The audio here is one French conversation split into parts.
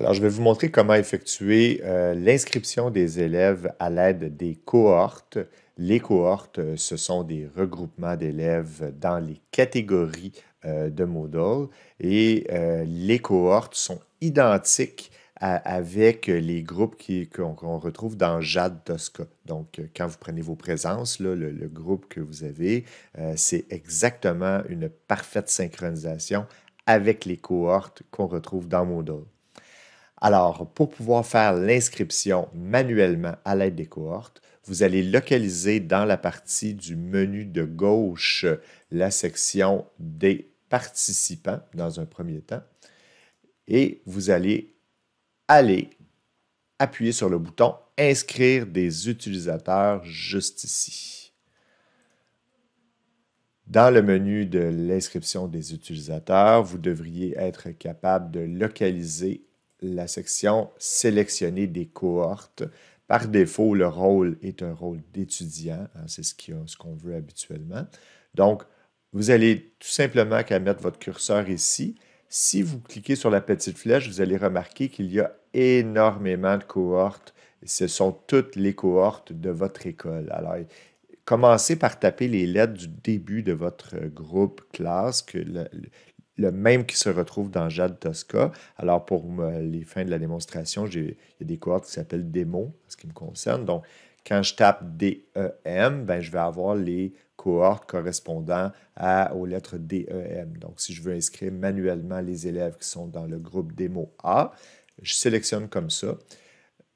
Alors, je vais vous montrer comment effectuer l'inscription des élèves à l'aide des cohortes. Les cohortes, ce sont des regroupements d'élèves dans les catégories de Moodle et les cohortes sont identiques avec les groupes qu'on retrouve dans JAD Tosca. Donc, quand vous prenez vos présences, là, le groupe que vous avez, c'est exactement une parfaite synchronisation avec les cohortes qu'on retrouve dans Moodle. Alors, pour pouvoir faire l'inscription manuellement à l'aide des cohortes, vous allez localiser dans la partie du menu de gauche la section des participants dans un premier temps et vous allez aller appuyer sur le bouton « Inscrire des utilisateurs » juste ici. Dans le menu de l'inscription des utilisateurs, vous devriez être capable de localiser la section « Sélectionner des cohortes ». Par défaut, le rôle est un rôle d'étudiant, hein, c'est ce qu'on veut habituellement. Donc, vous allez tout simplement qu'à mettre votre curseur ici. Si vous cliquez sur la petite flèche, vous allez remarquer qu'il y a énormément de cohortes. Ce sont toutes les cohortes de votre école. Alors, commencez par taper les lettres du début de votre groupe classe, le même qui se retrouve dans JAD Tosca. Alors, pour les fins de la démonstration, il y a des cohortes qui s'appellent démo, ce qui me concerne. Donc, quand je tape DEM, ben, je vais avoir les cohortes correspondant aux lettres DEM. Donc, si je veux inscrire manuellement les élèves qui sont dans le groupe démo A, je sélectionne comme ça.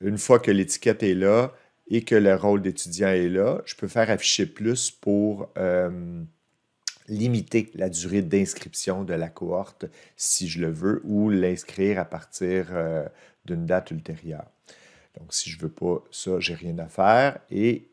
Une fois que l'étiquette est là et que le rôle d'étudiant est là, je peux faire afficher plus pour limiter la durée d'inscription de la cohorte si je le veux ou l'inscrire à partir d'une date ultérieure. Donc, si je ne veux pas ça, je n'ai rien à faire et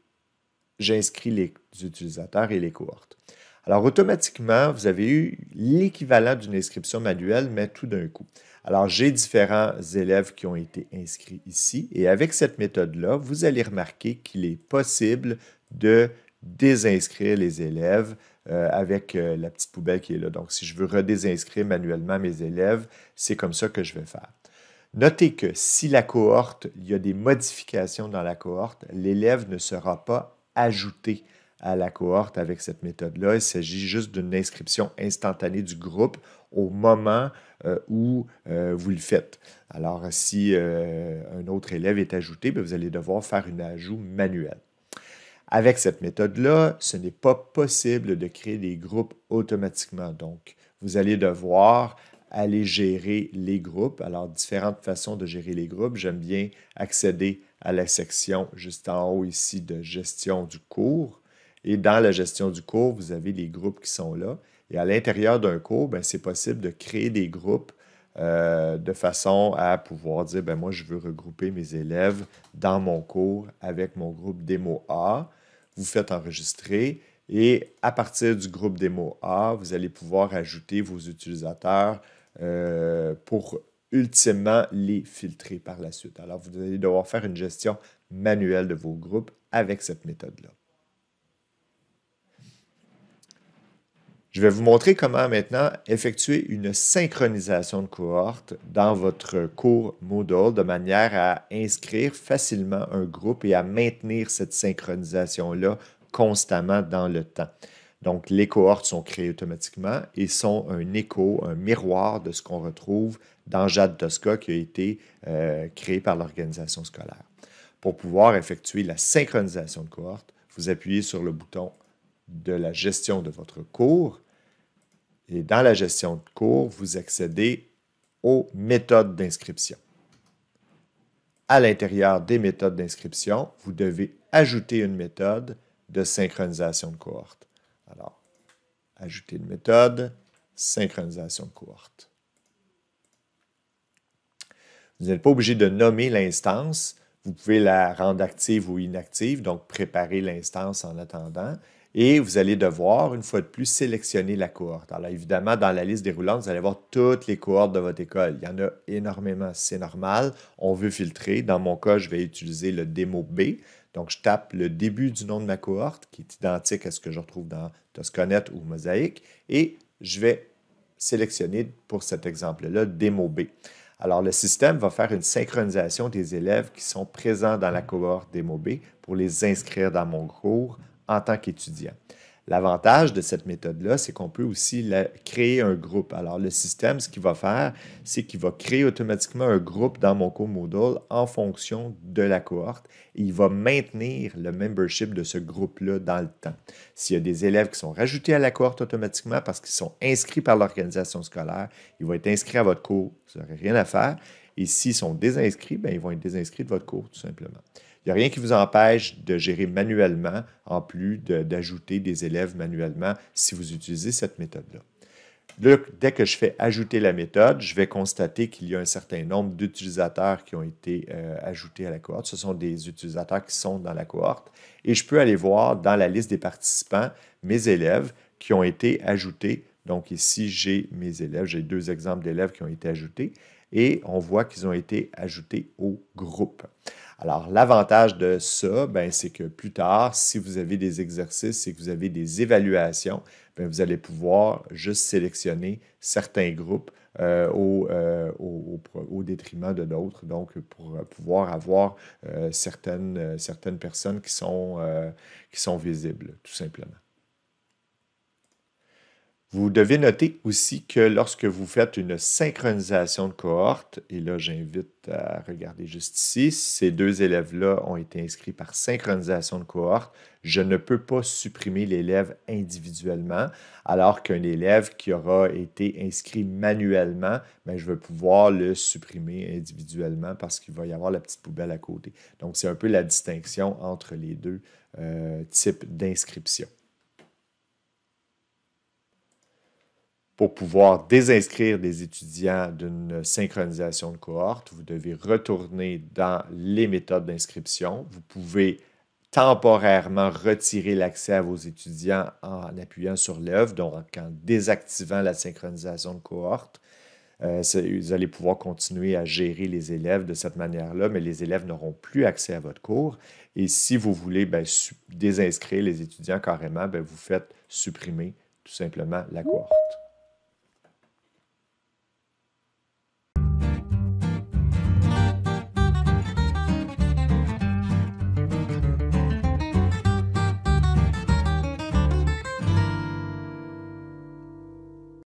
j'inscris les utilisateurs et les cohortes. Alors, automatiquement, vous avez eu l'équivalent d'une inscription manuelle, mais tout d'un coup. Alors, j'ai différents élèves qui ont été inscrits ici et avec cette méthode-là, vous allez remarquer qu'il est possible de désinscrire les élèves avec la petite poubelle qui est là. Donc, si je veux redésinscrire manuellement mes élèves, c'est comme ça que je vais faire. Notez que si la cohorte, il y a des modifications dans la cohorte, l'élève ne sera pas ajouté à la cohorte avec cette méthode-là. Il s'agit juste d'une inscription instantanée du groupe au moment où vous le faites. Alors, si un autre élève est ajouté, bien, vous allez devoir faire un ajout manuel. Avec cette méthode-là, ce n'est pas possible de créer des groupes automatiquement. Donc, vous allez devoir aller gérer les groupes. Alors, différentes façons de gérer les groupes. J'aime bien accéder à la section juste en haut ici de gestion du cours. Et dans la gestion du cours, vous avez les groupes qui sont là. Et à l'intérieur d'un cours, c'est possible de créer des groupes de façon à pouvoir dire, moi, je veux regrouper mes élèves dans mon cours avec mon groupe démo A. Vous faites enregistrer et à partir du groupe démo A, vous allez pouvoir ajouter vos utilisateurs pour ultimement les filtrer par la suite. Alors, vous allez devoir faire une gestion manuelle de vos groupes avec cette méthode-là. Je vais vous montrer comment maintenant effectuer une synchronisation de cohorte dans votre cours Moodle de manière à inscrire facilement un groupe et à maintenir cette synchronisation-là constamment dans le temps. Donc, les cohortes sont créées automatiquement et sont un écho, un miroir de ce qu'on retrouve dans JAD Tosca qui a été créé par l'organisation scolaire. Pour pouvoir effectuer la synchronisation de cohorte, vous appuyez sur le bouton de la gestion de votre cours. Et dans la gestion de cours, vous accédez aux méthodes d'inscription. À l'intérieur des méthodes d'inscription, vous devez ajouter une méthode de synchronisation de cohorte. Alors, ajouter une méthode, synchronisation de cohorte. Vous n'êtes pas obligé de nommer l'instance. Vous pouvez la rendre active ou inactive, donc préparer l'instance en attendant. Et vous allez devoir, une fois de plus, sélectionner la cohorte. Alors, évidemment, dans la liste déroulante, vous allez voir toutes les cohortes de votre école. Il y en a énormément, c'est normal. On veut filtrer. Dans mon cas, je vais utiliser le démo B. Donc, je tape le début du nom de ma cohorte, qui est identique à ce que je retrouve dans Toscanet ou Mosaïque, et je vais sélectionner, pour cet exemple-là, démo B. Alors, le système va faire une synchronisation des élèves qui sont présents dans la cohorte DémoB pour les inscrire dans mon cours en tant qu'étudiants. L'avantage de cette méthode-là, c'est qu'on peut aussi créer un groupe. Alors, le système, ce qu'il va faire, c'est qu'il va créer automatiquement un groupe dans mon cours Moodle en fonction de la cohorte et il va maintenir le membership de ce groupe-là dans le temps. S'il y a des élèves qui sont rajoutés à la cohorte automatiquement parce qu'ils sont inscrits par l'organisation scolaire, ils vont être inscrits à votre cours, vous n'aurez rien à faire. Et s'ils sont désinscrits, bien, ils vont être désinscrits de votre cours, tout simplement. Il n'y a rien qui vous empêche de gérer manuellement, en plus d'ajouter des élèves manuellement si vous utilisez cette méthode-là. Là, dès que je fais ajouter la méthode, je vais constater qu'il y a un certain nombre d'utilisateurs qui ont été ajoutés à la cohorte. Ce sont des utilisateurs qui sont dans la cohorte. Et je peux aller voir dans la liste des participants mes élèves qui ont été ajoutés. Donc ici, j'ai mes élèves. J'ai 2 exemples d'élèves qui ont été ajoutés. Et on voit qu'ils ont été ajoutés au groupe. Alors, l'avantage de ça, c'est que plus tard, si vous avez des exercices et que vous avez des évaluations, vous allez pouvoir juste sélectionner certains groupes au détriment de d'autres, donc pour pouvoir avoir certaines personnes qui sont visibles, tout simplement. Vous devez noter aussi que lorsque vous faites une synchronisation de cohorte, et là j'invite à regarder juste ici, ces 2 élèves-là ont été inscrits par synchronisation de cohorte, je ne peux pas supprimer l'élève individuellement, alors qu'un élève qui aura été inscrit manuellement, je vais pouvoir le supprimer individuellement parce qu'il va y avoir la petite poubelle à côté. Donc c'est un peu la distinction entre les 2 types d'inscription. Pour pouvoir désinscrire des étudiants d'une synchronisation de cohorte, vous devez retourner dans les méthodes d'inscription. Vous pouvez temporairement retirer l'accès à vos étudiants en appuyant sur l'œuvre, donc en désactivant la synchronisation de cohorte. Vous allez pouvoir continuer à gérer les élèves de cette manière-là, mais les élèves n'auront plus accès à votre cours. Et si vous voulez désinscrire les étudiants carrément, vous faites supprimer tout simplement la cohorte.